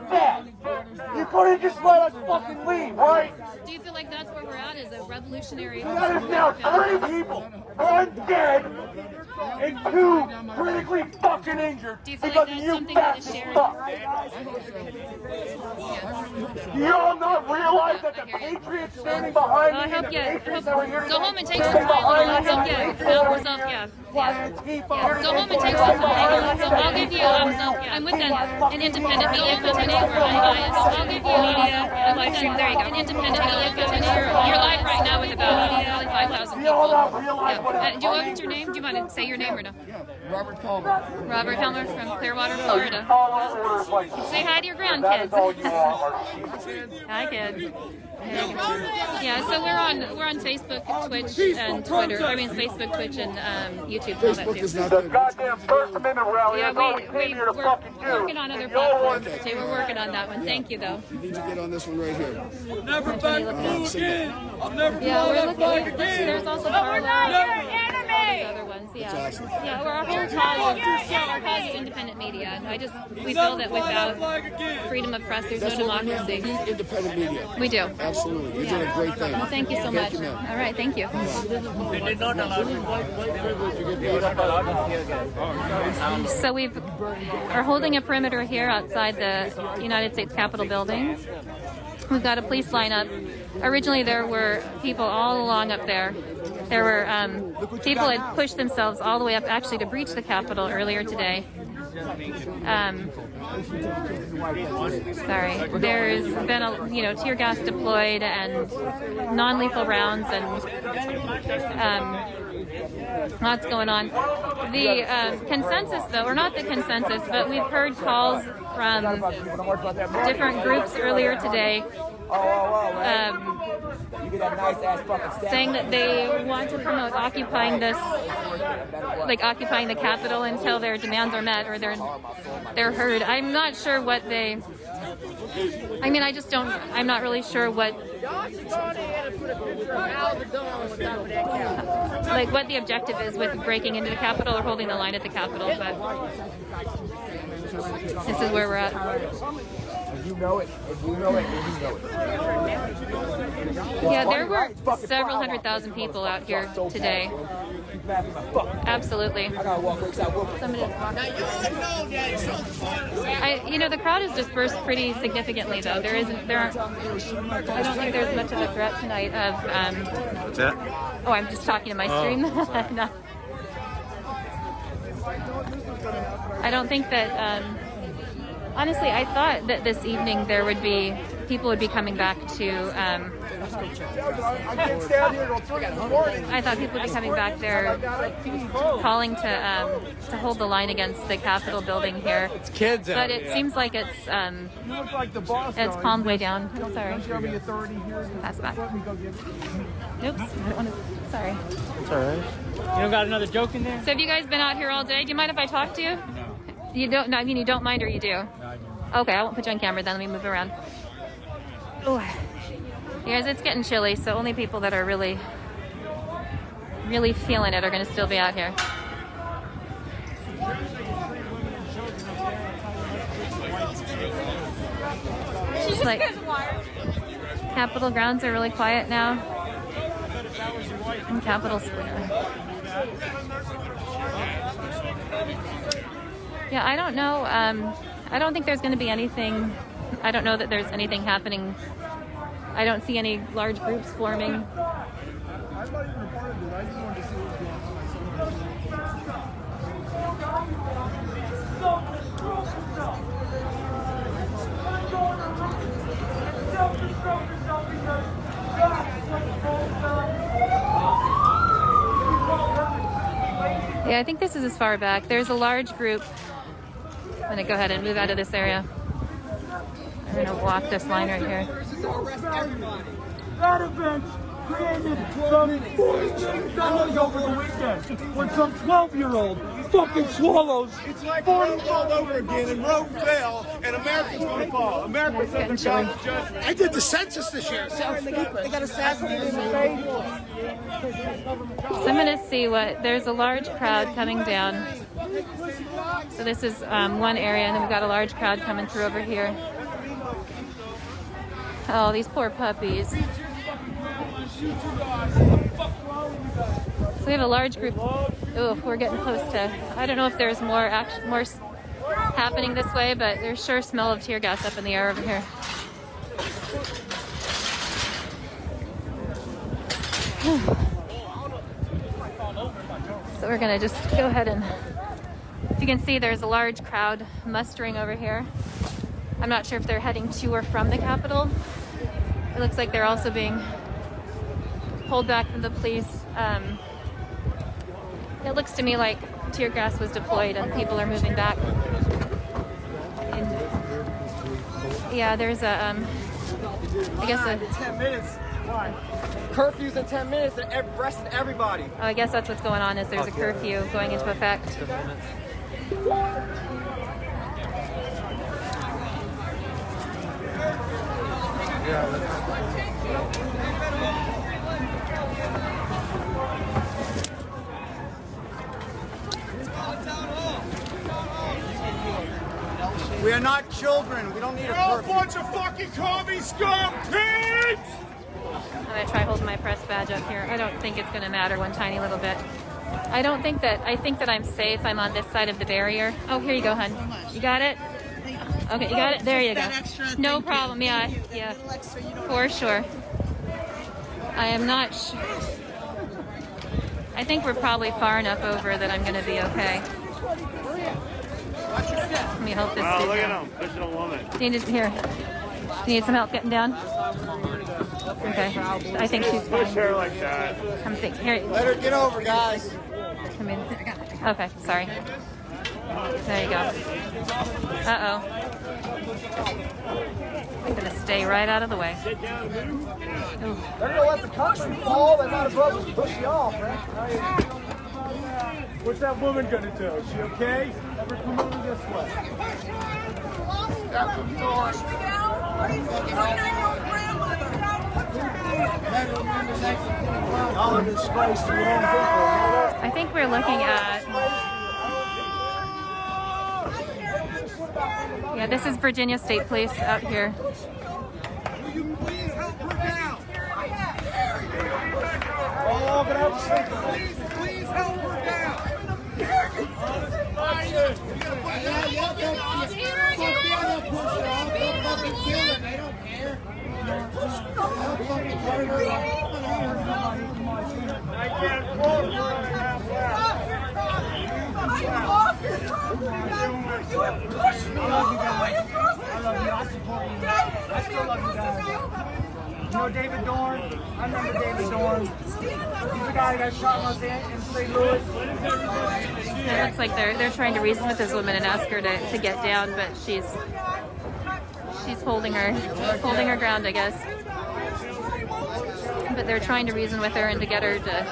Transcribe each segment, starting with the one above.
that? You couldn't just let us fucking leave, right? Do you feel like that's where we're at? Is a revolutionary? That is now 3 people, 1 dead, and 2 critically fucking injured Do you feel because like of that's you something that is fat shared? fuck. Do you all not realize that the Patriots standing behind me I and hope the you Patriots that were here go home and take standing some Tylenol. behind That's me okay. and the Help Patriots yourself, yeah. flying Antifa, Go home and take some Tylenol. I'll give you. I'm with an independent media company. We're unbiased. I'll give you media. A live stream. There you go. An independent media company. You're live right now with about probably 5,000 people. Yeah. Do you want your name? Do you want to say your name or no? Robert Palmer. Robert Palmer from Clearwater, Florida. Say hi to your grandkids. Hi, kids. Yeah, so we're on Facebook, Twitch, and Twitter. I mean, Facebook, Twitch, and YouTube. Facebook is not The good. goddamn First Amendment rally. Yeah, That's all we came here to fucking do. we're working on other platforms too. We're working on that one. Thank you, though. You need to get on this one right here. Never back blue again. I'll never Yeah, blow we're that looking. flag again. There's also Carla. Other ones, yeah. Yeah, our whole cause is independent media. And we feel that without freedom of press, there's no That's what we need. democracy. We need independent media. We do. Absolutely. You're doing a great thing. Well, thank you so much. ma'am. All right, thank you. So we're holding a perimeter here outside the United States Capitol building. We've got a police lineup. Originally, there were people all along up there. There were people had pushed themselves all the way up, actually, to breach the Capitol earlier today. Sorry. There's been tear gas deployed and non-lethal rounds and lots going on. The consensus, though, or not the consensus, but we've heard calls from different groups earlier today saying that they want to promote occupying occupying the Capitol until their demands are met or they're heard. I'm not sure what I'm not really sure what what the objective is with breaking into the Capitol or holding the line at the Capitol, but this is where we're at. You know it, and you know it, and you know it. Yeah, there were several 100,000 people out here today. Absolutely. The crowd has dispersed pretty significantly, though. I don't think there's much of a threat tonight of. What's that? Oh, I'm just talking to my stream. No. I don't think that. Honestly, I thought that this evening people would be coming back to. I thought people would be coming back there, calling to hold the line against the Capitol building here. It's kids out but it seems like it's calmed way down. I'm sorry. Pass it back. Oops. Sorry. It's all right. You don't got another joke in there? So have you guys been out here all day? Do you mind if I talk to you? No. You don't? No, I mean you don't mind, or you do? No, I don't. Okay, I won't put you on camera then. Let me move around. Oh, you guys, it's getting chilly, so only people that are really, really feeling it are going to still be out here. It's like Capitol grounds are really quiet now. In Capitol Square. Yeah, I don't know. I don't think there's going to be anything. I don't know that there's anything happening. I don't see any large groups forming. I'm not even a part of it. I just wanted to see what Yeah, I think this is as far back. There's a large group. I'm going to go ahead and move out of this area. I'm going to walk this line right here. That event created some $40 over the weekend when some 12-year-old fucking swallows. It's like Rome all over again, and Rome fell, and America's going to fall. America said the God's judgment. I did the census this year. They got assassinated in the face. So I'm going to see there's a large crowd coming down. So this is one area, and then we've got a large crowd coming through over here. Oh, these poor puppies. So we have a large group. Oh, we're getting close to. I don't know if there's more happening this way, but there's sure smell of tear gas up in the air over here. So we're gonna just go ahead and, if you can see, there's a large crowd mustering over here. I'm not sure if they're heading to or from the Capitol. It looks like they're also being pulled back from the police. It looks to me like tear gas was deployed and people are moving back. And yeah, there's a, I guess a... 10 minutes. Why? Curfew's in 10 minutes and arrested everybody. Oh, I guess that's what's going on, is there's a curfew going into effect. We are not children. We don't need a curfew. A bunch of fucking commie scum pigs! I'm gonna try holding my press badge up here. I don't think it's gonna matter one tiny little bit. I think that I'm safe. I'm on this side of the barrier. Oh, here you go, hun. You got it? Okay, you got it? There you go. No problem, yeah, yeah. For sure. I am not sure. I think we're probably far enough over that I'm gonna be okay. Let me help this dude. Look at him, pushing a woman. Here. You need some help getting down? Okay. I think she's fine. Push her like that. Come think. Here. Let her get over, guys. Come in. Okay. Sorry. There you go. Uh-oh. I'm gonna stay right out of the way. They're gonna let the country fall. They might as well just push you off, right? What's that woman gonna do? Is she okay? Let her come over this way. I think we're looking at... Yeah, this is Virginia State Police out here. Oh, but I'm Please help her down! You know David Dorn? I remember David Dorn. He's the guy that got shot in St. Louis. It looks like they're trying to reason with this woman and ask her to get down, but she's holding her ground, I guess. But they're trying to reason with her and to get her to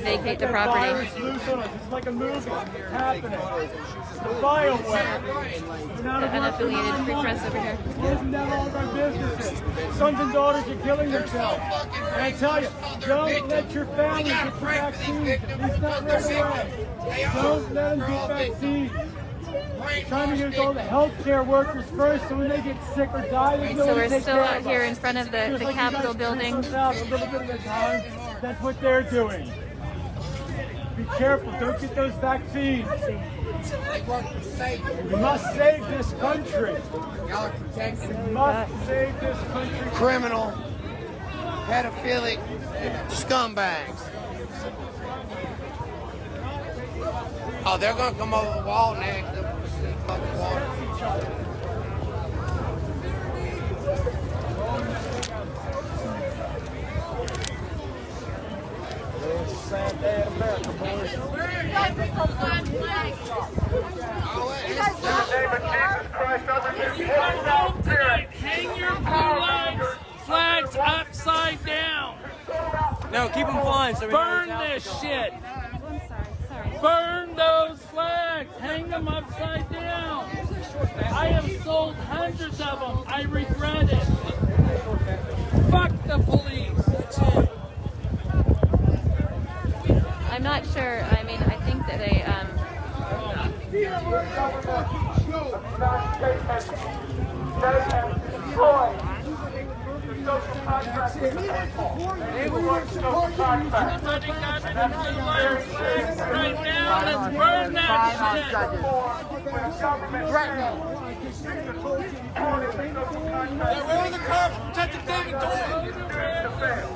vacate the property. It's like a movie. It's happening. The bioweapon. The unaffiliated free press over here. Closing down all of our businesses. Sons and daughters are killing themselves. And I tell you, don't let your family get the vaccine. It's not right away. Don't let them get vaccines. Trying to get all the healthcare workers first, so when they get sick or die, So we're still out here in front of the Capitol building. A little bit of the time, that's what they're doing. Be careful, don't get those vaccines. We must save this country. We must save this country. Criminal, pedophilic scumbags. Oh, they're gonna come over the wall next. Sad day in America, boys. Hang your blue flags upside down. No, keep them flying. So Burn this shit. Burn those flags. Hang them upside down. I have sold hundreds of them. I regret it. Fuck the police. I'm not sure. I mean, I think that Right now, let's burn that shit. Where are the cops protecting David Doyle?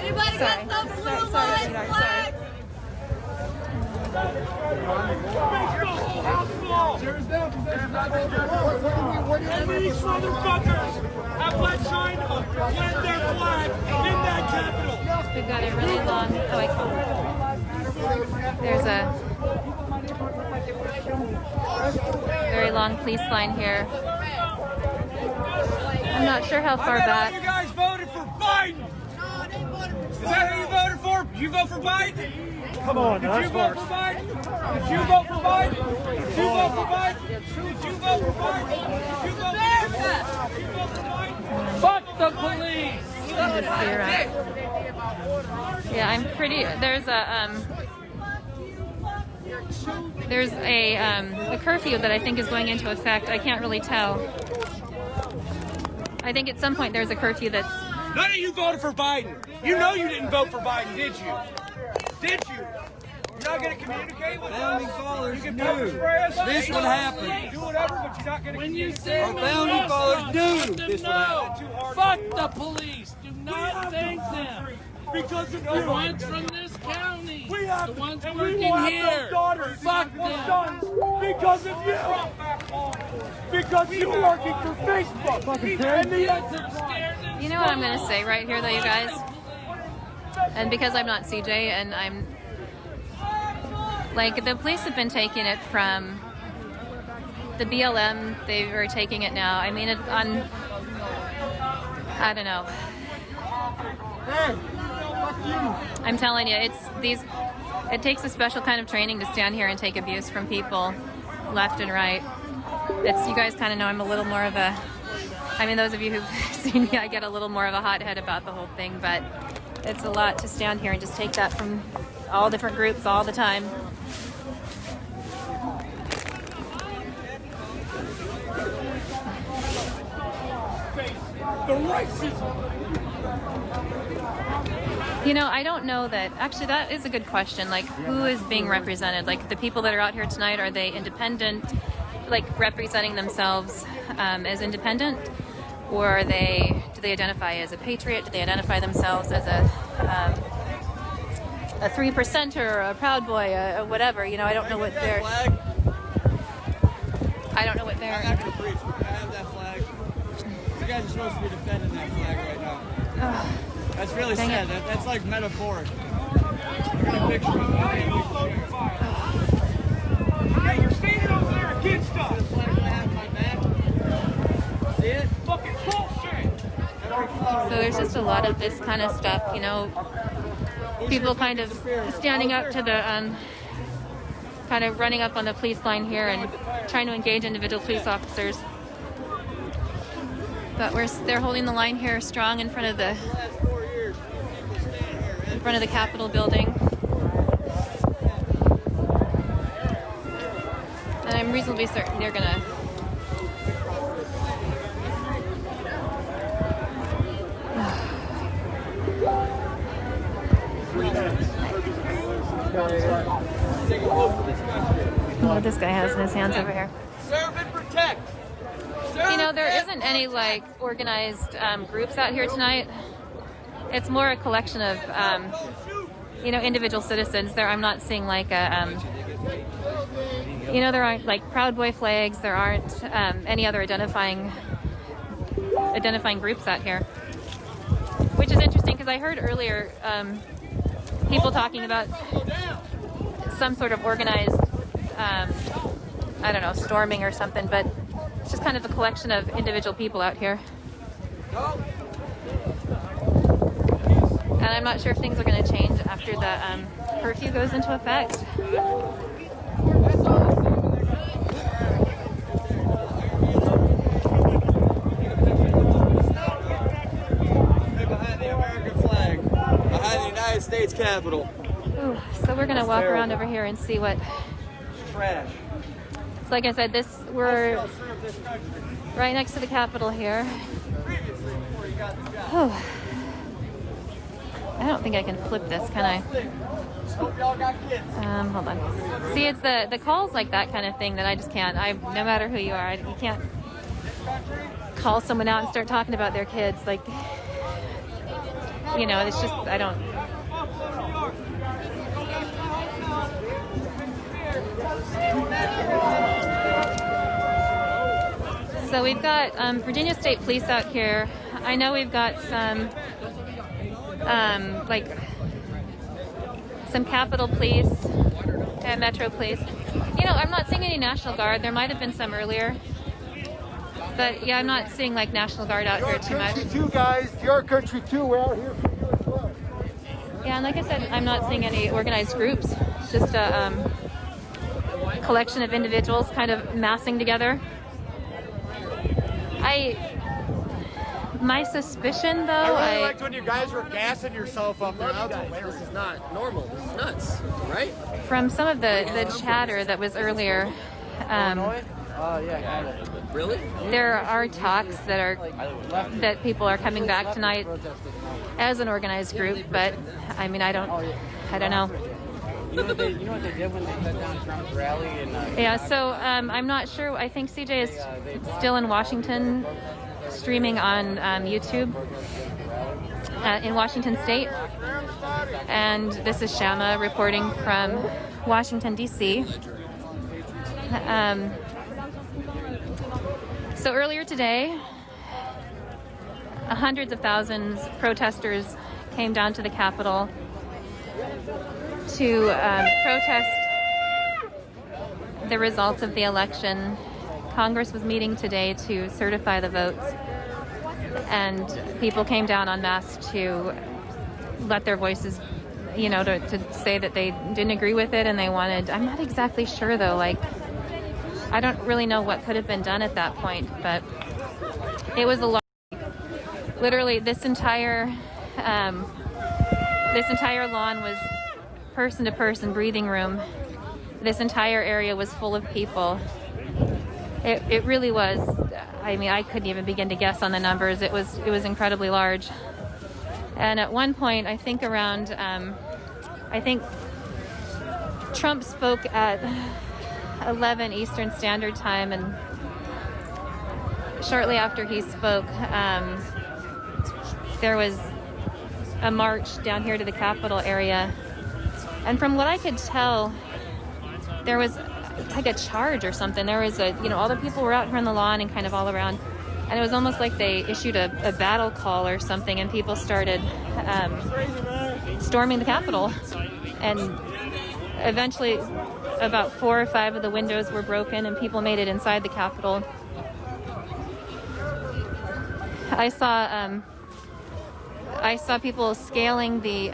Anybody got some blue flag? And these motherfuckers have let China plant their flag in that capital. We've got a really long, there's a very long police line here. I'm not sure how far back. You guys voted for Biden. Is that who you voted for? You vote for Biden? Come on, Did you vote for Biden? Did you vote for Biden? Did you vote for Biden? Did you vote for Biden? Did you vote for Biden? Fuck the police. Just see around. Yeah, I'm pretty. There's a curfew that I think is going into effect. I can't really tell. I think at some point there's a curfew that's. None of you voted for Biden. You know you didn't vote for Biden, did you? Did you? You're not going to communicate with us? You can pepper spray us. This would happen. Do whatever, but you're not going to When you communicate. say Our founding fathers knew this would no, fuck the police. Do not thank them. Because of The you. ones from this county. We have, The ones and we working will have here. no daughters. Fuck no them. sons because of you. Because you're working for Facebook. And the You know what I'm gonna say right here, though, you guys. And because I'm not CJ, and I'm like the police have been taking it from the BLM. They were taking it now. I mean, I don't know. I'm telling you, it takes a special kind of training to stand here and take abuse from people left and right. You guys kind of know I'm a little more of a, I mean, those of you who've seen me, I get a little more of a hothead about the whole thing, but it's a lot to stand here and just take that from all different groups all the time. The racism. You know, I don't know that. Actually, that is a good question. Like, who is being represented? Like, the people that are out here tonight, are they independent, like representing themselves as independent? Or do they identify as a patriot? Do they identify themselves as a 3%er, or a Proud Boy, a whatever? You know, I don't know what they're. I don't know what they're. I'm not going to preach. I have that flag. You guys are supposed to be defending that flag right now. That's really Dang sad. it. That's like metaphoric. Look at a picture of it. Hey, you're standing over there against us. The flag that I have on my back. See it? Fucking bullshit. So there's just a lot of this kind of stuff, you know, people kind of standing up to the, kind of running up on the police line here and trying to engage individual police officers. But they're holding the line here strong in front of the Capitol building. And I'm reasonably certain they're gonna. What this guy has in his hands over here. Serve and protect. You know, there isn't any like organized groups out here tonight. It's more a collection of, you know, individual citizens. I'm not seeing like a, you know, there aren't like Proud Boy flags. There aren't any other identifying groups out here, which is interesting because I heard earlier people talking about some sort of organized, I don't know, storming or something, but it's just kind of a collection of individual people out here. And I'm not sure if things are going to change after the curfew goes into effect. United States Capitol. Ooh, so we're gonna walk around over here and see what. Trash. So like I said, we're right next to the Capitol here. Oh. I don't think I can flip this, can I? Hold on. See, it's the calls like that kind of thing that I just can't. No matter who you are, you can't call someone out and start talking about their kids. Like, you know, it's just, I don't. So we've got Virginia State Police out here. I know we've got some some Capitol Police and Metro Police. You know, I'm not seeing any National Guard. There might have been some earlier. But yeah, I'm not seeing like National Guard out here too much. Your country too, guys. Your country too. We're out here for you as well. Yeah, and like I said, I'm not seeing any organized groups. It's just a collection of individuals kind of massing together. My suspicion, though, I really liked when you guys were gassing yourself up there. This is not normal. This is nuts, right? from some of the chatter that was earlier, Really? there are talks that people are coming back tonight as an organized group, but I mean, I don't know. You know what they did when they shut down Trump's rally? Yeah, so I'm not sure. I think CJ is still in Washington, streaming on YouTube in Washington State. And this is Shama reporting from Washington, D.C. So earlier today, hundreds of thousands of protesters came down to the Capitol to protest the results of the election. Congress was meeting today to certify the votes, and people came down en masse to let their voices, you know, to say that they didn't agree with it and they wanted, I'm not exactly sure though, like, I don't really know what could have been done at that point, but it was a lot. Literally, this entire lawn was person-to-person breathing room. This entire area was full of people. It really was. I mean, I couldn't even begin to guess on the numbers. It was incredibly large. And at one point, I think around, I think Trump spoke at 11 Eastern Standard Time, and shortly after he spoke, there was a march down here to the Capitol area. And from what I could tell, there was like a charge or something. There was all the people were out here on the lawn and kind of all around. And it was almost like they issued a battle call or something, and people started storming the Capitol. And eventually about 4 or 5 of the windows were broken and people made it inside the Capitol. I saw people scaling the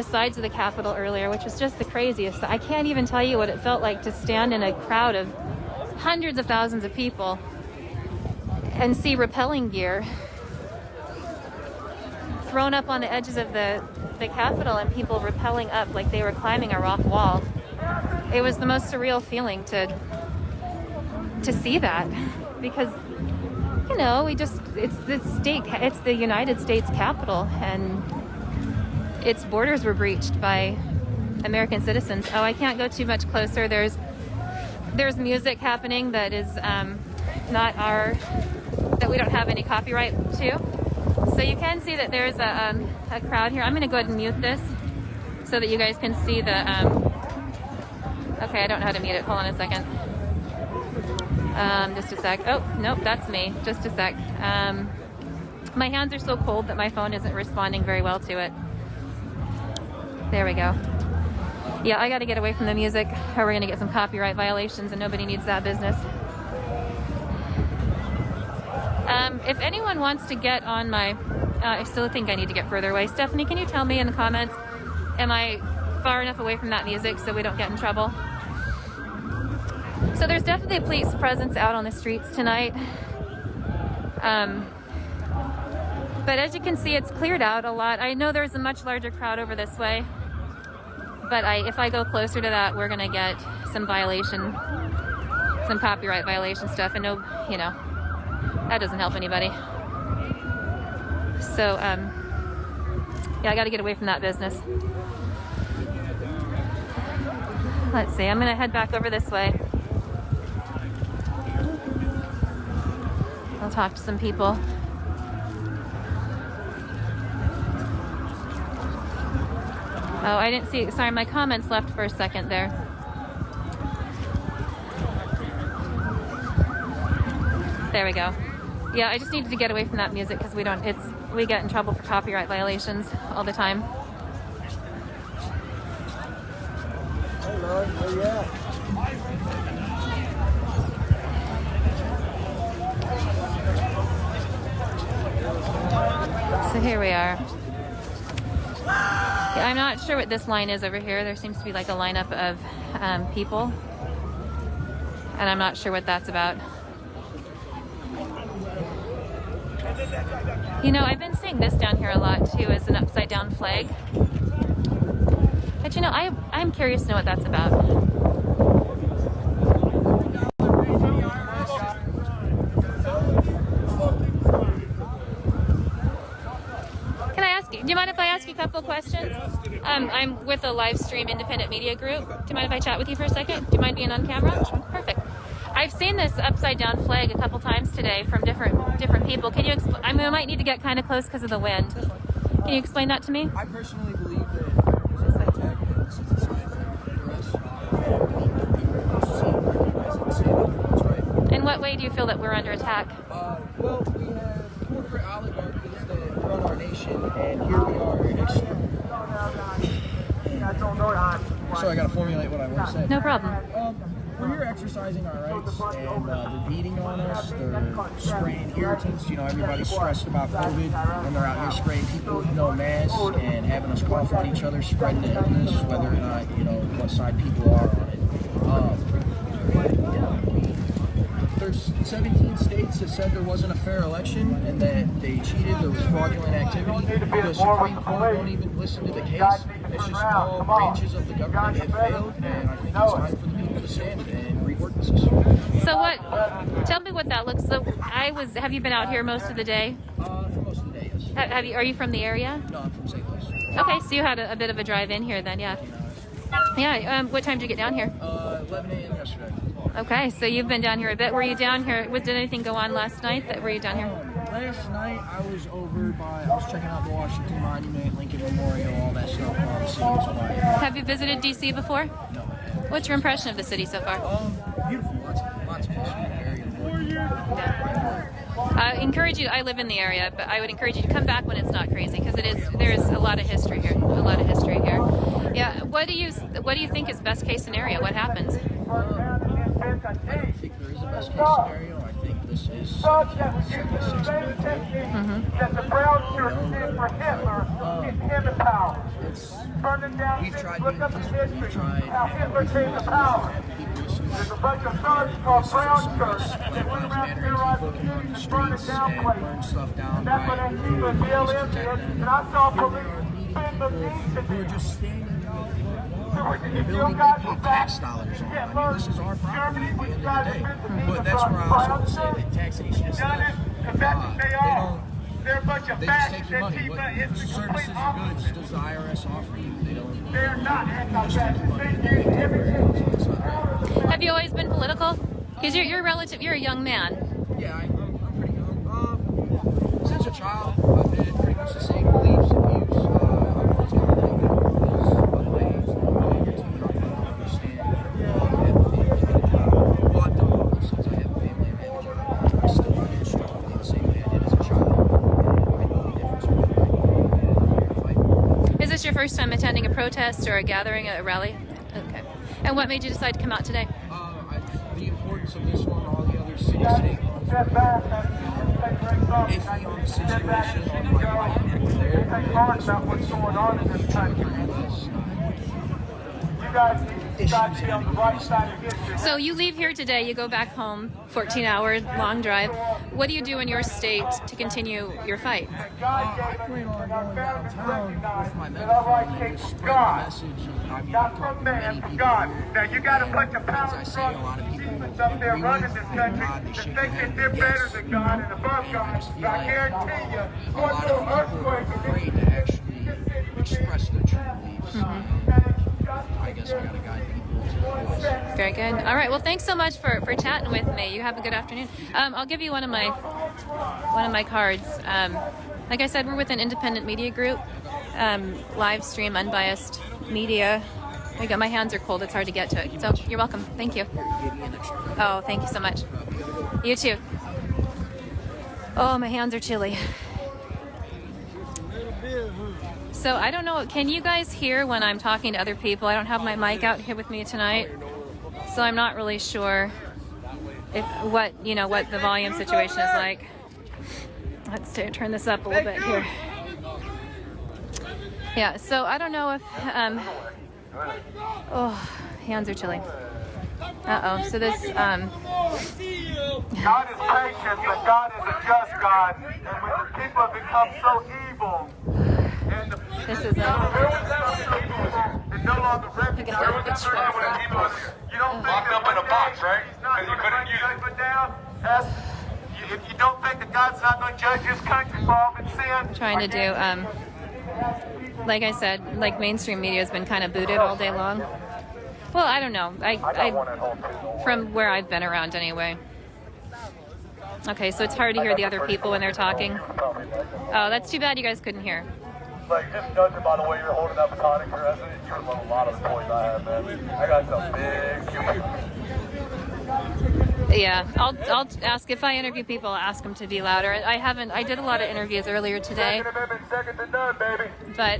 sides of the Capitol earlier, which was just the craziest. I can't even tell you what it felt like to stand in a crowd of hundreds of thousands of people and see rappelling gear thrown up on the edges of the Capitol and people rappelling up like they were climbing a rock wall. It was the most surreal feeling to see that, because it's the United States Capitol, and its borders were breached by American citizens. Oh, I can't go too much closer. There's music happening that is that we don't have any copyright to. So you can see that there's a crowd here. I'm going to go ahead and mute this so that you guys can see the. Okay, I don't know how to mute it. Hold on a second. Just a sec. Oh, nope, that's me. Just a sec. My hands are so cold that my phone isn't responding very well to it. There we go. Yeah, I got to get away from the music, or we're going to get some copyright violations, and nobody needs that business. If anyone wants to get on my... I still think I need to get further away. Stephanie, can you tell me in the comments, am I far enough away from that music so we don't get in trouble? So there's definitely a police presence out on the streets tonight. But as you can see, it's cleared out a lot. I know there's a much larger crowd over this way, but if I go closer to that, we're gonna get some copyright violation stuff, and no, you know, that doesn't help anybody. So, yeah, I gotta get away from that business. Let's see, I'm gonna head back over this way. I'll talk to some people. Oh, I didn't see, sorry, my comments left for a second there. There we go. Yeah, I just needed to get away from that music because we get in trouble for copyright violations all the time. Hey, Lord, where you at? So here we are. Yeah, I'm not sure what this line is over here. There seems to be like a lineup of people, and I'm not sure what that's about. You know, I've been seeing this down here a lot too, as an upside down flag. But you know, I'm curious to know what that's about. Can I ask you, do you mind if I ask you a couple of questions? I'm with a live stream independent media group. Do you mind if I chat with you for a second? Do you mind being on camera? Perfect. I've seen this upside down flag a couple times today from different people. Can you explain? I mean, I might need to get kind of close because of the wind. Can you explain that to me? I personally believe that there's an attack and this is a sign for us. In what way do you feel that we're under attack? Well, we have corporate oligarchies that run our nation, and here we are. So I gotta formulate what I want to say. No problem. We're here exercising our rights, and they're beating on us, they're spraying irritants. You know, everybody's stressed about COVID, and they're out here spraying people with no masks and having us cough on each other, spreading the illness, whether or not, you know, what side people are on it. There's 17 states that said there wasn't a fair election and that they cheated, there was fraudulent activity. The Supreme Court won't even listen to the case. It's just all branches of the government have failed, and I think it's time for the people to stand and rework the system. So what, tell me what that looks, have you been out here most of the day? For most of the day, yes. Are you from the area? No, I'm from St. Louis. Okay, so you had a bit of a drive in here then, yeah. Yeah, what time did you get down here? 11 a.m. yesterday. Okay, so you've been down here a bit. Were you down here, did anything go on last night were you down here? Last night I was I was checking out the Washington Monument, Lincoln Memorial, all that stuff while the city was quiet. Have you visited DC before? No. What's your impression of the city so far? Beautiful, lots of history, very important. I encourage you, I live in the area, but I would encourage you to come back when it's not crazy, because there's a lot of history here, Yeah, what do you think is best case scenario? What happens? I don't think there is a best case scenario. I think this is 76. That the brown shirt stood for Hitler, him to power. We've tried doing this. We've tried how Hitler came to power. There's a bunch of thugs called brown shirts that went around terrorizing cities and burning down places. That's what they do with BLM did, and I saw police spend the knees to who are just standing there. If you Building guys they are pay back, tax dollars on. yeah, I mean, this is our property at the end of the day. But that's where I also say that taxation is stuff. They're a bunch of They just take fascists. your money. What It's the services complete or goods opposite. does the IRS offer you? They don't. They're not anti-fascist. Have you always been political? Because you're a young man. Yeah, I'm pretty young. Since a child, I've had pretty much the same beliefs and views. I've always got to think that other ways, your team, I understand. I have a family, I have a job. Well, I've done all this since I have a family, I have a job. I still feel strongly the same way I did as a child. And I know the difference between right and wrong, and I'm here to fight for it. Is this your first time attending a protest or a gathering, a rally? Okay. And what made you decide to come out today? The importance of this one, all the other city-state ones, iffy on the situation, on like why people are there. Think hard about what's going on in this country. You guys need to issues and the So you leave here today, you go back home, 14-hour long drive. What do you do in your state to continue your fight? I plan on going downtown with my megaphone and just spread the message. I mean, I've talked to many people and as I say, a lot of people agree with God. They shake their head and yes. And I just feel like a lot of people are afraid to actually express their true beliefs. I guess I gotta guide people to the voice. Very good. All right. Well, thanks so much for chatting with me. You have a good afternoon. I'll give you one of my cards. Like I said, we're with an independent media group, live stream, unbiased media. My hands are cold. It's hard to get to it. So you're welcome. Thank you. Oh, thank you so much. You too. Oh, my hands are chilly. So I don't know, can you guys hear when I'm talking to other people? I don't have my mic out here with me tonight, so I'm not really sure what the volume situation is like. Let's turn this up a little bit here. Yeah, so I don't know if, oh, hands are chilly. Uh-oh, so this, God is patient, but God is a just God. And when the people have become so evil, and the this is a, no longer recognize you don't locked up in a box, right? Because you couldn't use it. If you don't think that God's not going to judge this country for all its sin, trying to do, like I said, like mainstream media has been kind of booted all day long. Well, I don't know. I from where I've been around anyway. Okay, so it's hard to hear the other people when they're talking. Oh, that's too bad you guys couldn't hear. like, just judging by the way you're holding that baton aggressive, you're a lot of the toys I have, man. I got some big humans. Yeah, I'll ask if I interview people. I'll ask them to be louder. I did a lot of interviews earlier today, but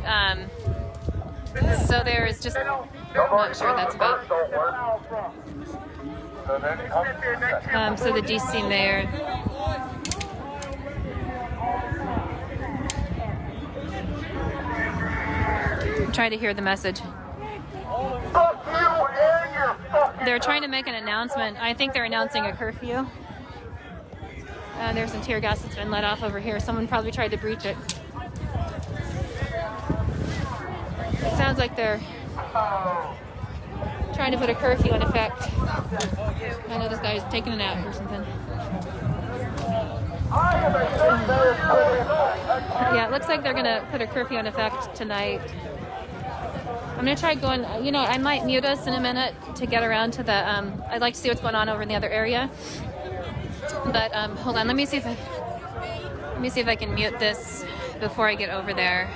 so there's just I'm not sure that's about. So the DC mayor. Try to hear the message. They're trying to make an announcement. I think they're announcing a curfew. There's some tear gas that's been let off over here. Someone probably tried to breach it. It sounds like they're trying to put a curfew in effect. I know this guy's taking a nap or something. Yeah, it looks like they're going to put a curfew in effect tonight. I'm going to try going, I might mute us in a minute to get around to the, I'd like to see what's going on over in the other area. But hold on, let me see if I can mute this before I get over there.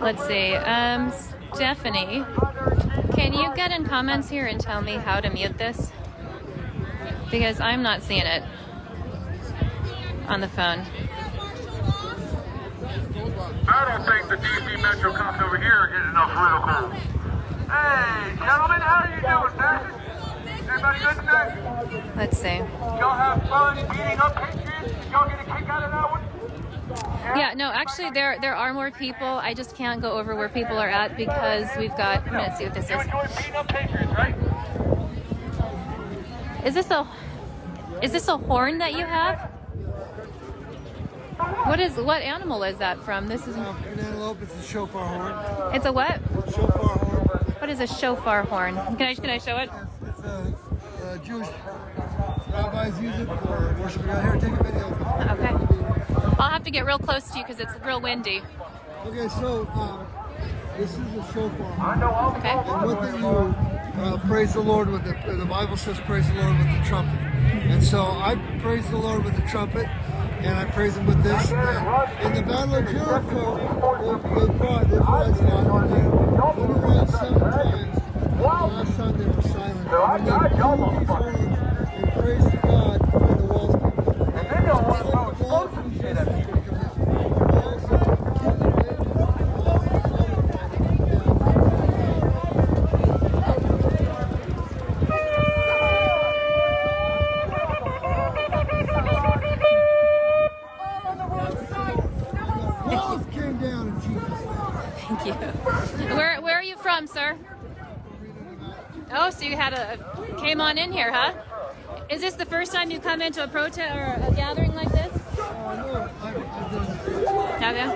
Let's see, Stephanie, can you get in comments here and tell me how to mute this? Because I'm not seeing it on the phone. I don't think the DC Metro cops over here are getting enough ridicule. Hey, gentlemen, how are you doing, man? Everybody good today? Let's see. Y'all have fun beating up Patriots? Y'all get a kick out of that one? Yeah, no, actually there are more people. I just can't go over where people are at because we've got, let's see what this is. You enjoy beating up Patriots, right? Is this a horn that you have? What animal is that from? This is an antelope. It's a shofar horn. It's a what? Shofar horn. What is a shofar horn? Can I show it? It's a Jewish rabbis use it for worshiping God. Here, take a video. Okay. I'll have to get real close to you because it's real windy. Okay, so this is a shofar horn. Okay. And what they do, praise the Lord with the Bible says praise the Lord with the trumpet. And so I praise the Lord with the trumpet, and I praise Him with this. In the Battle of Jericho, they fought, Israelites fought, and they went around 7 times. The last time they were silent. And they blew these horns and praised God, and the walls came down. And then the walls from Jericho came down. Oh, so you came on in here, huh? Is this the first time you come into a protest or a gathering like this? Have you?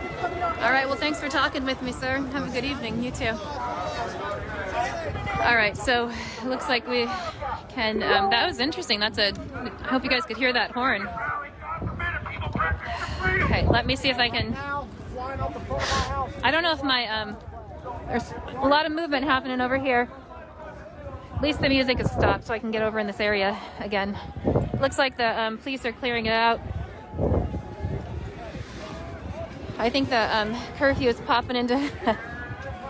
All right, well, thanks for talking with me, sir. Have a good evening. You too. All right, so it looks like we can, that was interesting. I hope you guys could hear that horn. Okay, let me see if I can, I don't know if there's a lot of movement happening over here. At least the music is stopped so I can get over in this area again. Looks like the police are clearing it out. I think the curfew is popping into, I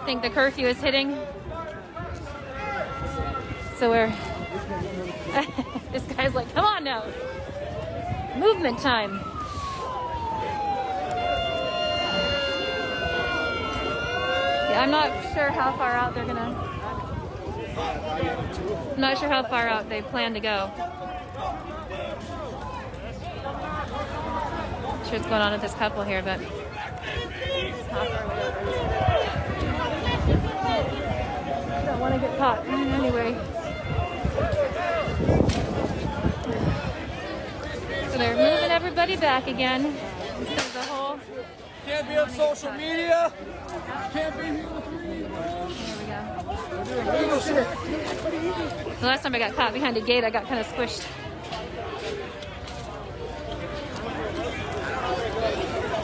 think the curfew is hitting. So we're, this guy's like, come on now, movement time. Yeah, I'm not sure how far out they're gonna, I'm not sure how far out they plan to go. Not sure what's going on with this couple here, but I don't want to get caught anyway. So they're moving everybody back again. There's a whole. Can't be on social media. Can't be here. There we go. The last time I got caught behind a gate, I got kind of squished.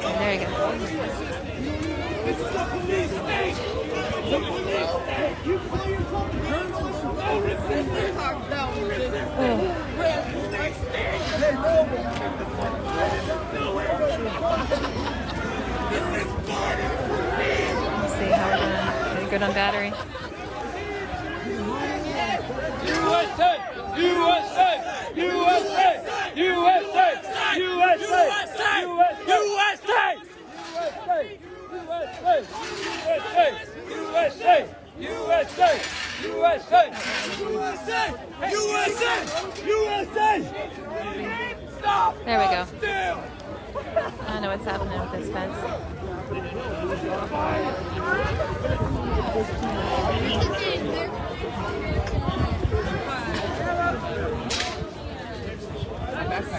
And there you go. Let's see how we're doing. Pretty good on battery. USA! USA! USA! USA! USA! USA! USA! USA! USA! There we go. I don't know what's happening with this fence.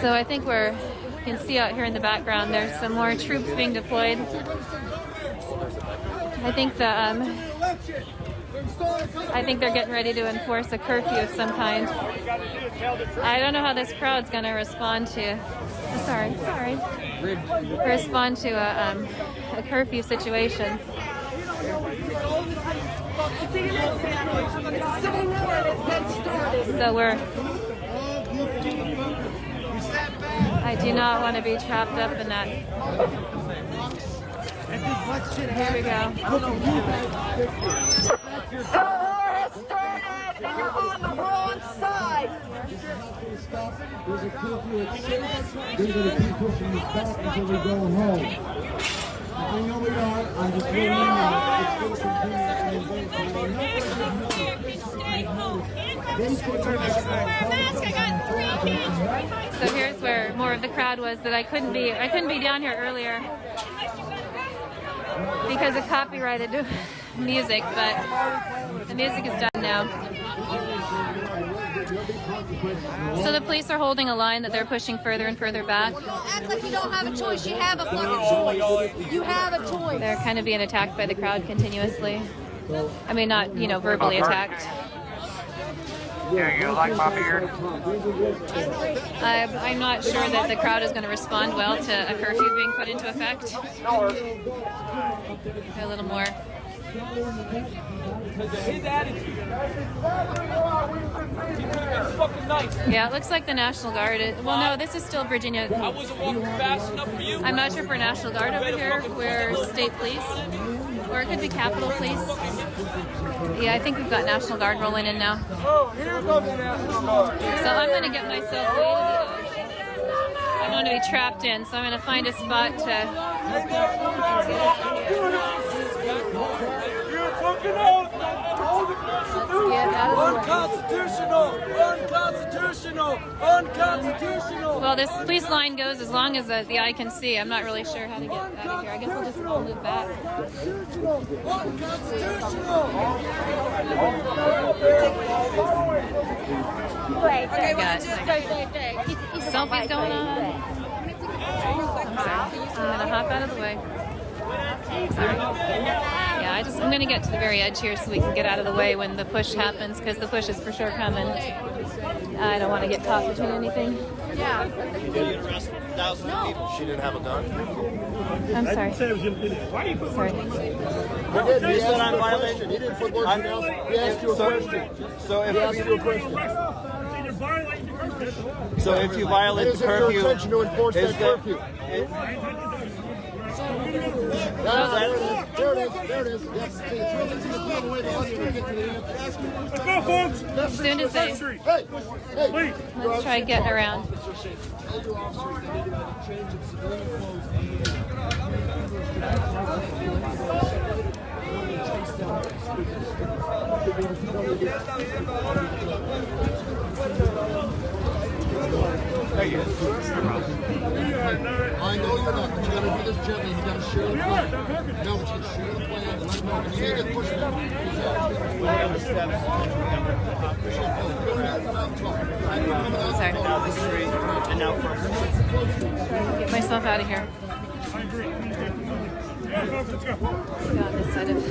So I think you can see out here in the background, there's some more troops being deployed. I think they're getting ready to enforce a curfew of some kind. I don't know how this crowd's going to respond to. Respond to a curfew situation. So I do not want to be trapped up in that. Here we go. The war has started and you're on the wrong side. There's a curfew at 6. They're going to keep pushing us back until we go home. I know we are. I'm just letting you know. It's going to So here's where more of the crowd was that I couldn't be down here earlier because of copyrighted music, but the music is done now. So the police are holding a line that they're pushing further and further back. Don't act like you don't have a choice. You have a fucking choice. You have a choice. They're kind of being attacked by the crowd continuously. I mean, not, verbally attacked. Yeah, you like my beard? I'm not sure that the crowd is going to respond well to a curfew being put into effect. A little more. His attitude. Fucking nice. Yeah, it looks like the National Guard is, well, no, this is still Virginia. I wasn't walking fast enough for you. I'm not sure for National Guard over here. We're state police. Or it could be Capitol Police. Yeah, I think we've got National Guard rolling in now. Oh, here comes the National Guard. So I'm going to get myself weighted. I don't want to be trapped in, so I'm going to find a spot to... You're fucking out. Unconstitutional! Unconstitutional! Unconstitutional! Well, this police line goes as long as the eye can see. I'm not really sure how to get out of here. I guess we'll just all move back. Unconstitutional! Wait, Okay, wait. Selfies going on. I'm gonna hop out of the way. Sorry. Yeah, I'm gonna get to the very edge here so we can get out of the way when the push happens, because the push is for sure coming. I don't want to get caught between anything. Yeah. She didn't have a gun. I'm sorry. Sorry. He said I'm violating. He didn't put words in your mouth. He asked you a question. So if you violate the curfew, your intention to enforce that curfew. There it is. Yes. Let's go, folks. As soon as they... Let's try getting around. I know you're not, but you gotta do this gently. You gotta share the plan. No, but you gotta share the plan and let them know. You can't get pushed back. Sorry. Get myself out of here. Yeah, folks, let's go. Go on this side of it.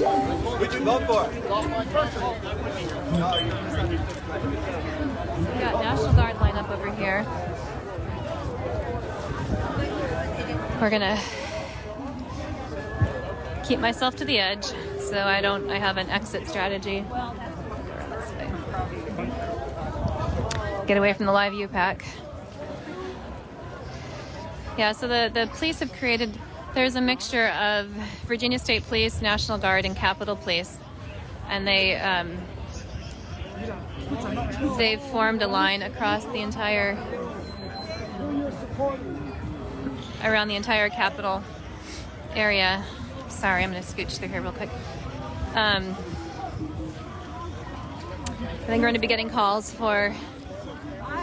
Who'd you vote for? We got National Guard line up over here. We're gonna keep myself to the edge so I have an exit strategy. Get away from the live view pack. Yeah, so the police have created, there's a mixture of Virginia State Police, National Guard, and Capitol Police. And they've formed a line across the entire, around the entire Capitol area. Sorry, I'm going to scooch through here real quick. I think we're going to be getting calls for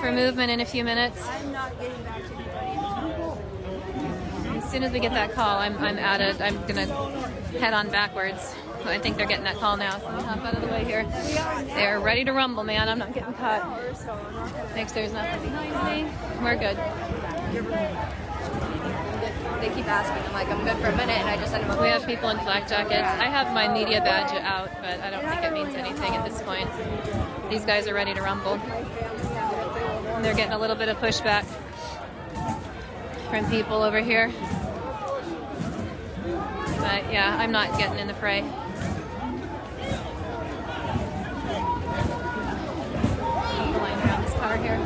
movement in a few minutes. I'm not getting back to anybody. As soon as we get that call, I'm going to head on backwards. I think they're getting that call now, so I'll hop out of the way here. They're ready to rumble, man. I'm not getting caught. Make sure there's nothing behind me. We're good. They keep asking. I'm like, I'm good for a minute, and I just send them a We have people in flak jackets. I have my media badge out, but I don't think it means anything at this point. These guys are ready to rumble. They're getting a little bit of pushback from people over here. But yeah, I'm not getting in the fray. Line around this car here.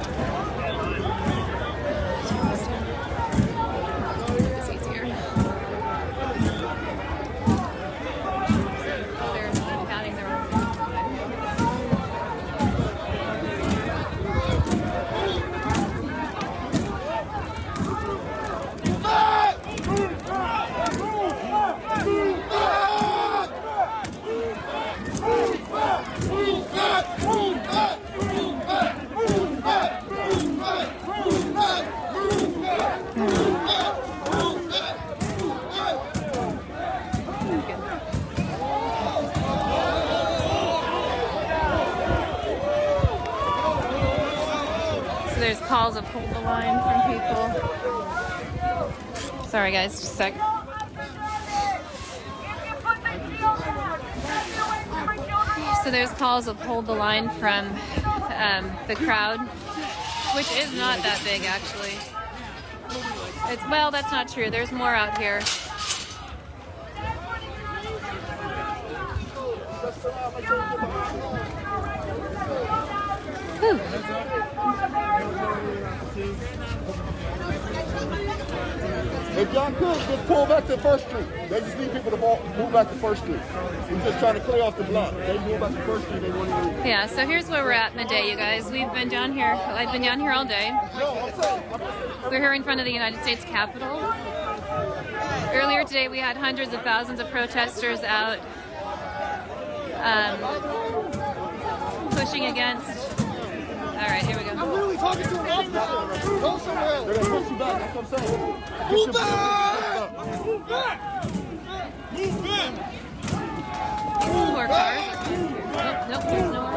It's easier. They're patting their own feet. So there's calls of hold the line from people. Sorry guys, just a sec. So there's calls of hold the line from the crowd, which is not that big actually. Well, that's not true. There's more out here. Whew. If y'all could, just pull back to First Street. They just need people to move back to First Street. We're just trying to clear off the block. They move back to First Street, they want to move. Yeah, so here's where we're at in the day, you guys. We've been down here. I've been down here all day. We're here in front of the United States Capitol. Earlier today, we had hundreds of thousands of protesters out pushing against. All right, here we go. I'm literally talking to an officer. Go somewhere else. They're going to push you back. That's what I'm saying. Move back! Move back! Move back! More cars. Nope, there's no more.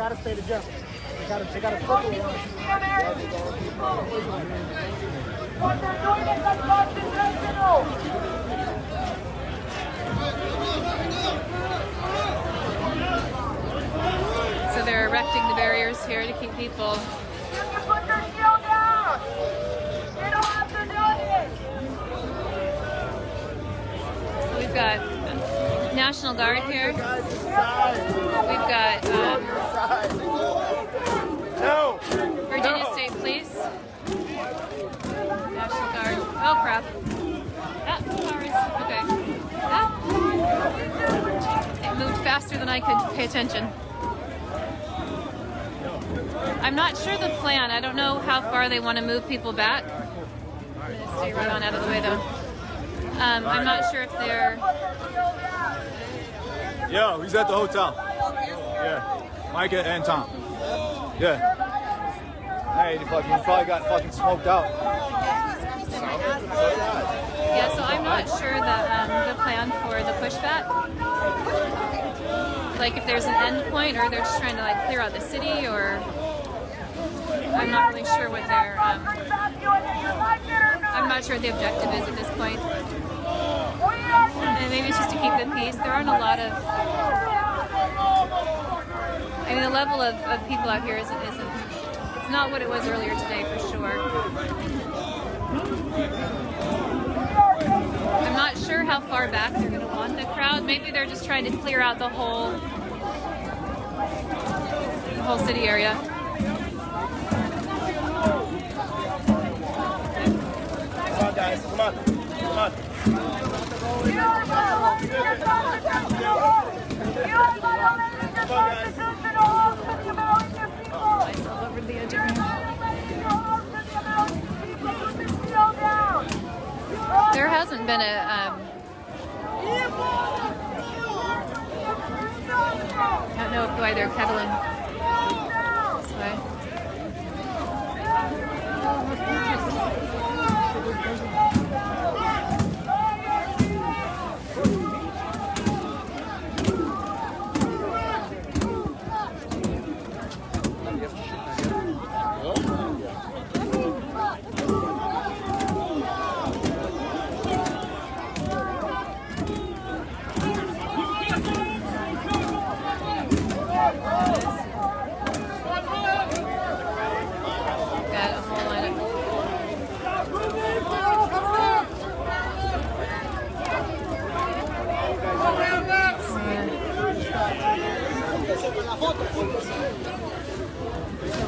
gotta stay together. They gotta circle around. What they're doing is unconstitutional. So they're erecting the barriers here to keep people. You can put your shield down. You don't have to do it. So we've got National Guard here. We've got Virginia State Police. National Guard. Oh crap. Okay. It moved faster than I could pay attention. I'm not sure the plan. I don't know how far they want to move people back. I'm going to stay right on out of the way though. I'm not sure if they're... Yo, he's at the hotel. Yeah. Micah and Tom. Yeah. Hey, he probably got fucking smoked out. Yeah, so I'm not sure the plan for the pushback. Like if there's an end point or they're just trying to like clear out the city or... I'm not really sure what their... I'm not sure what the objective is at this point. And maybe it's just to keep the peace. There aren't a lot of... I mean, the level of people out here isn't... It's not what it was earlier today, for sure. I'm not sure how far back they're going to want the crowd. Maybe they're just trying to clear out the whole city area. Come on, guys. Come on. Come on. Myself over the edge of here. There hasn't been a I don't know why they're kettling this way.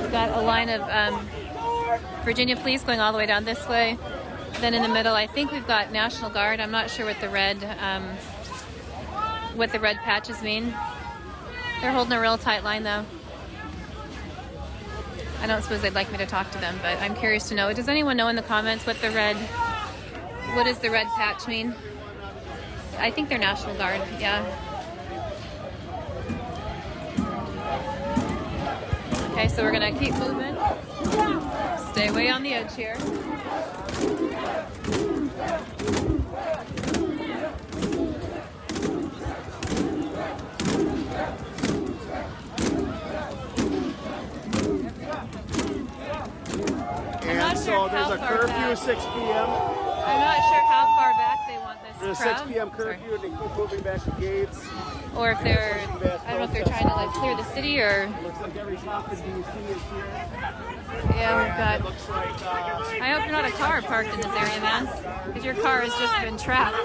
We've got a line of Virginia police going all the way down this way. Then in the middle, I think we've got National Guard. I'm not sure what the red patches mean. They're holding a real tight line, though. I don't suppose they'd like me to talk to them, but I'm curious to know. Does anyone know in the comments what does the red patch mean? I think they're National Guard, yeah. Okay, so we're gonna keep moving. Stay way on the edge here. And so there's a curfew at 6 p.m. I'm not sure how far back they want this There's a crowd. 6 p.m. curfew and they keep moving back the gates. Or if they're, I don't know if they're trying to like clear the city or... Looks like every shop in DC is here. Yeah, we've got... Looks like, I hope you're not a car parked in this area, man. Because your car has just been trapped. I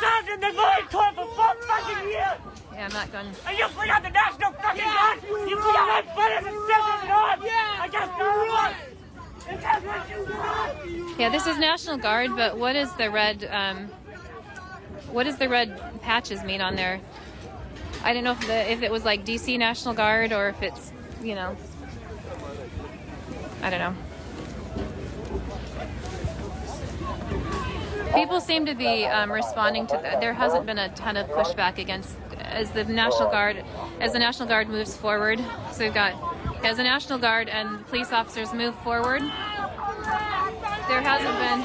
served in the Marine Corps for 4 fucking years! Yeah, I'm not going... And you bring out the National fucking Guard! You bring out my brothers and sisters in arms! Against the rules! Is that what you want? Yeah, this is National Guard, but what is the red patches mean on there? I don't know if it was like DC National Guard or if it's, you know, I don't know. People seem to be responding to that. There hasn't been a ton of pushback against as the National Guard moves forward. So we've got as the National Guard and the police officers move forward. There hasn't been.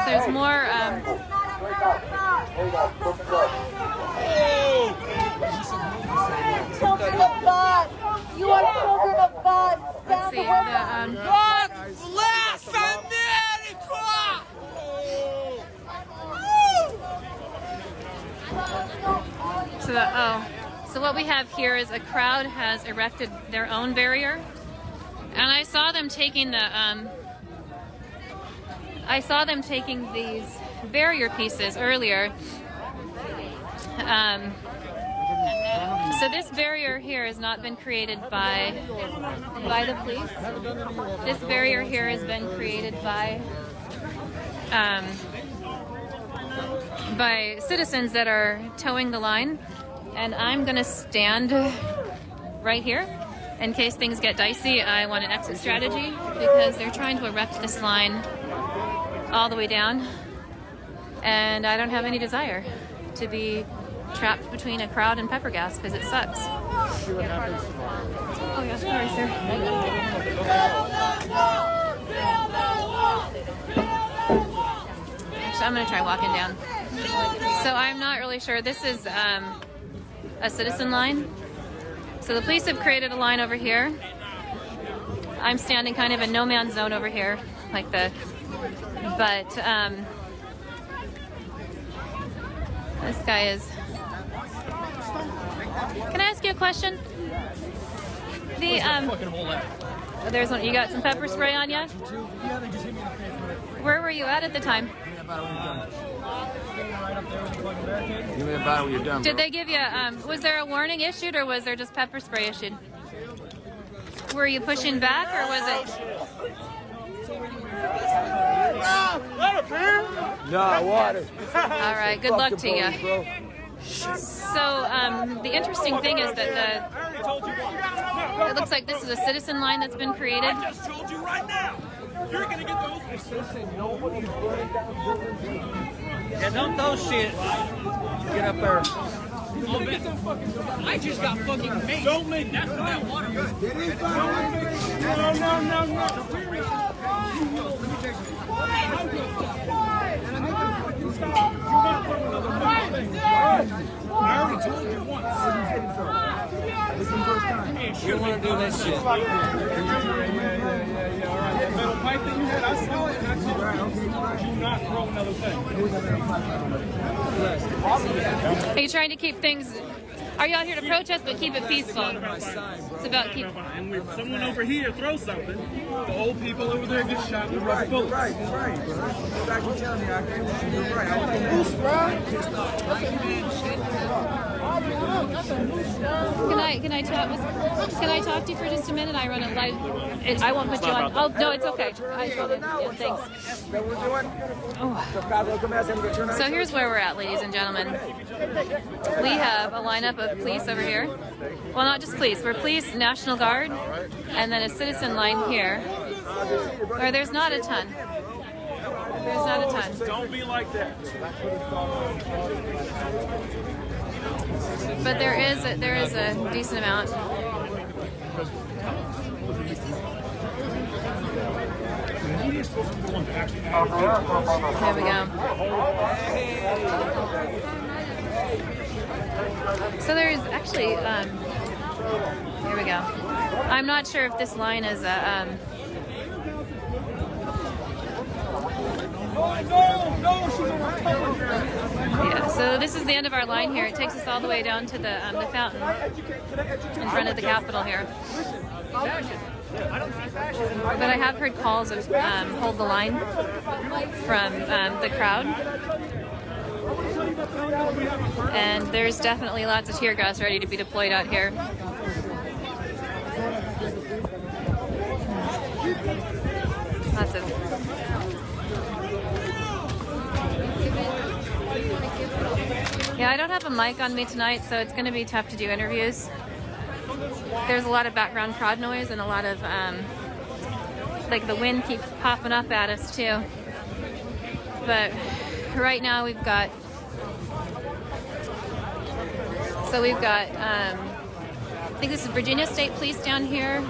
There's more. Children of God, you are children of God. Let's see. God bless America! So what we have here is a crowd has erected their own barrier, and I saw them taking these barrier pieces earlier. So this barrier here has not been created by the police. This barrier here has been created by citizens that are towing the line. And I'm gonna stand right here in case things get dicey. I want an exit strategy because they're trying to erect this line all the way down, and I don't have any desire to be trapped between a crowd and pepper gas because it sucks. Oh yeah, sorry, sir. Actually, I'm gonna try walking down. So I'm not really sure. This is a citizen line. So the police have created a line over here. I'm standing kind of in no man's zone over here, but this guy is. Can I ask you a question? There's one. You got some pepper spray on you? Where were you at the time? Give me a bottle when you're done. Did they give you, was there a warning issued or was there just pepper spray issued? Were you pushing back or was it? No, water. All right, good luck to you. So the interesting thing is that it looks like this is a citizen line that's been created. I just told you right now. You're gonna get those. Yeah, don't throw shit. Get up there. I just got fucking made. Don't make that's what that water was. I already told you once. You don't want to do that shit. Yeah. All right, that metal pipe that you had, I saw it, and I told you, do not throw another thing. Are you trying to keep things? Are you out here to protest but keep it peaceful? It's about keep. And if someone over here throws something, the old people over there get shot with rubber bullets. Right. Can I talk to you for just a minute? I run a live. I won't put you on. Oh no, it's okay. Thanks. Oh. So here's where we're at, ladies and gentlemen. We have a lineup of police over here. Well, not just police. We're police, National Guard, and then a citizen line here. Where there's not a ton. There's not a ton. Don't be like that. But there is a decent amount. There we go. So there's actually, here we go. I'm not sure if this line is a, yeah, so this is the end of our line here. It takes us all the way down to the fountain in front of the Capitol here. But I have heard calls of hold the line from the crowd. And there's definitely lots of tear gas ready to be deployed out here. Lots of. Yeah, I don't have a mic on me tonight, so it's going to be tough to do interviews. There's a lot of background crowd noise and a lot of, like the wind keeps popping up at us too. But right now we've got, I think this is Virginia State Police down here.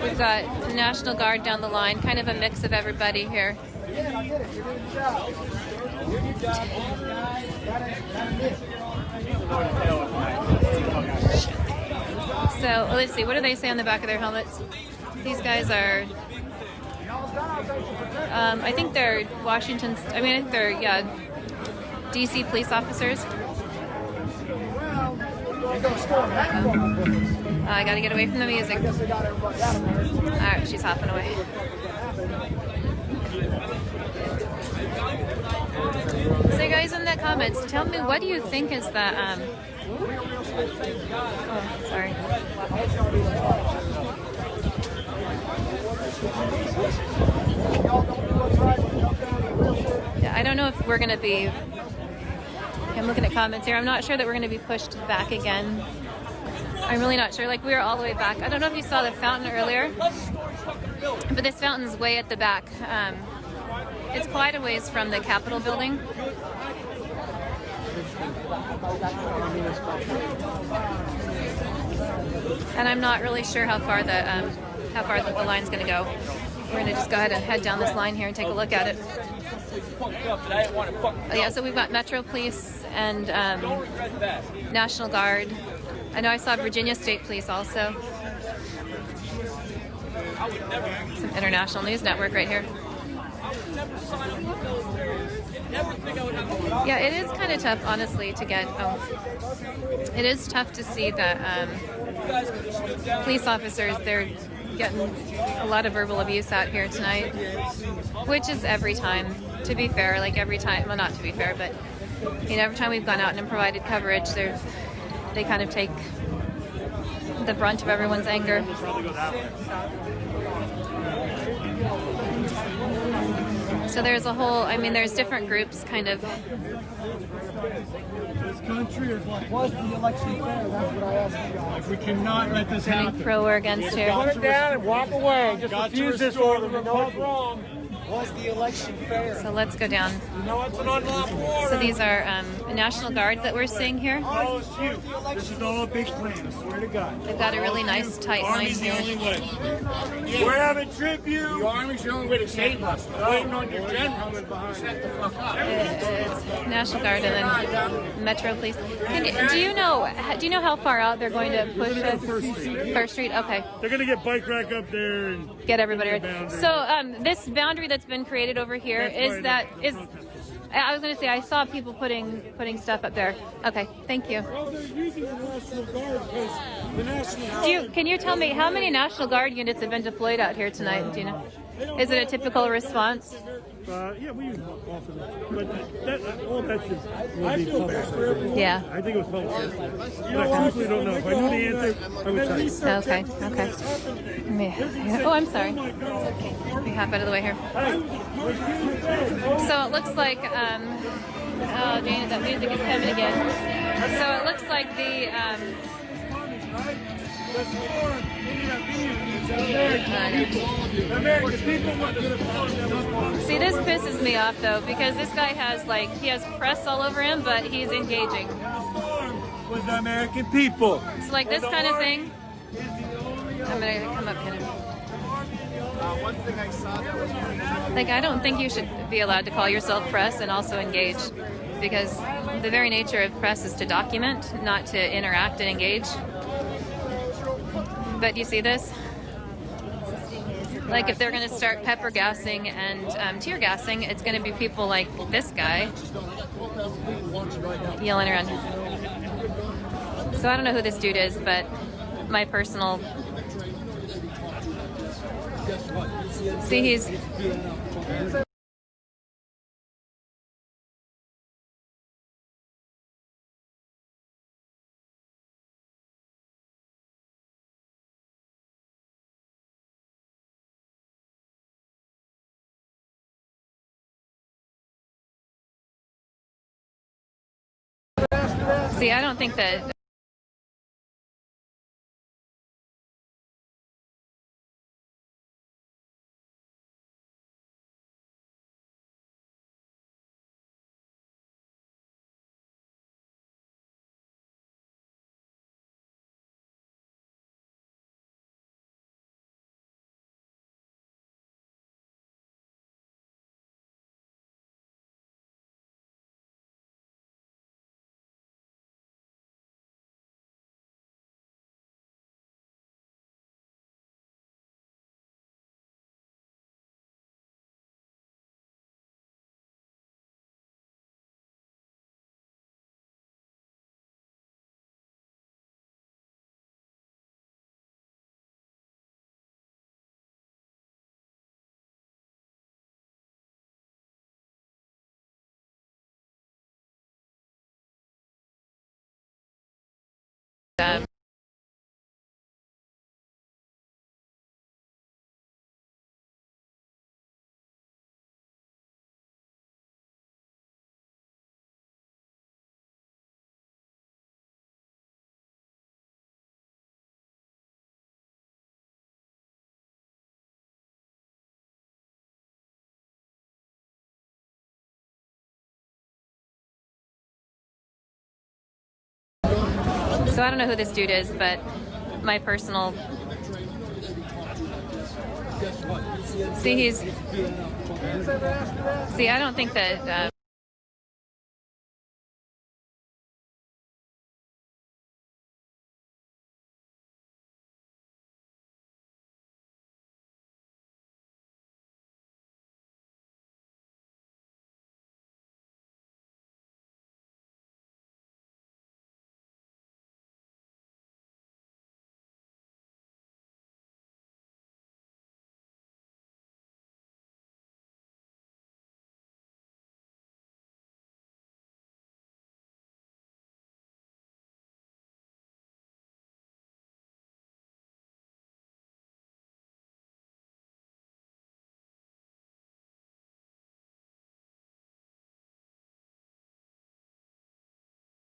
We've got National Guard down the line, kind of a mix of everybody here. Yeah, I get it. You're doing your job. Doing your job. So let's see. What do they say on the back of their helmets? These guys are. I think they're Washington. I think they're DC police officers. I gotta get away from the music. Alright, she's hopping away. So guys, in the comments, tell me, what do you think is the oh, sorry. Yeah, I don't know if we're gonna be, I'm looking at comments here, I'm not sure that we're gonna be pushed back again. I'm really not sure. Like, we were all the way back. I don't know if you saw the fountain earlier, but this fountain's way at the back. It's quite a ways from the Capitol building. And I'm not really sure how far the line's going to go. We're going to just go ahead and head down this line here and take a look at it. Oh, yeah, so we've got Metro Police and National Guard. I know I saw Virginia State Police also. Some international news network right here. Yeah, it is kind of tough, honestly, to get. It is tough to see that police officers, they're getting a lot of verbal abuse out here tonight, which is every time, to be fair. Like, every time, well, not to be fair, but you know, every time we've gone out and provided coverage, they kind of take the brunt of everyone's anger. So there's a whole, there's different groups kind of. This country is like, was the election fair? That's what I asked you guys. We cannot let this happen. Pro or against here. Put it down and walk away. Just refuse this order. You know it's wrong. Was the election fair? So let's go down. You know it's an unlawful order. So these are the National Guard that we're seeing here. Oh, it's you. This is all a big plan, I swear to God. They've got a really nice tight line here. The only way. We're having tribute. The Army's the only way to save us. Waiting on your general. Shut the fuck up. It's National Guard and then Metro Police. Do you know how far out they're going to push us? First Street. Okay. They're going to get bike rack up there and get everybody ready. So this boundary that's been created over here I was going to say, I saw people putting stuff up there. Okay, thank you. Well, they're using the National Guard because the National Guard... Can you tell me how many National Guard units have been deployed out here tonight? Do you know? Is it a typical response? Yeah, we use all of them. But all that is will be published. Yeah. I think it was published. But I truthfully don't know. If I knew the answer, I would tell you. Okay. Oh, I'm sorry. Let me hop out of the way here. So it looks like, oh, Jane, that music is coming again. So it looks like See, this pisses me off though, because this guy has he has press all over him, but he's engaging. Was the American people. It's like this kind of thing. I'm gonna come up here. One thing I saw that was I don't think you should be allowed to call yourself press and also engage, because the very nature of press is to document, not to interact and engage. But you see this? Like, if they're going to start pepper gassing and tear gassing, it's going to be people like this guy yelling around. So I don't know who this dude is, but my personal... See, he's... See, I don't think that So I don't know who this dude is, but my personal... See, I don't think that...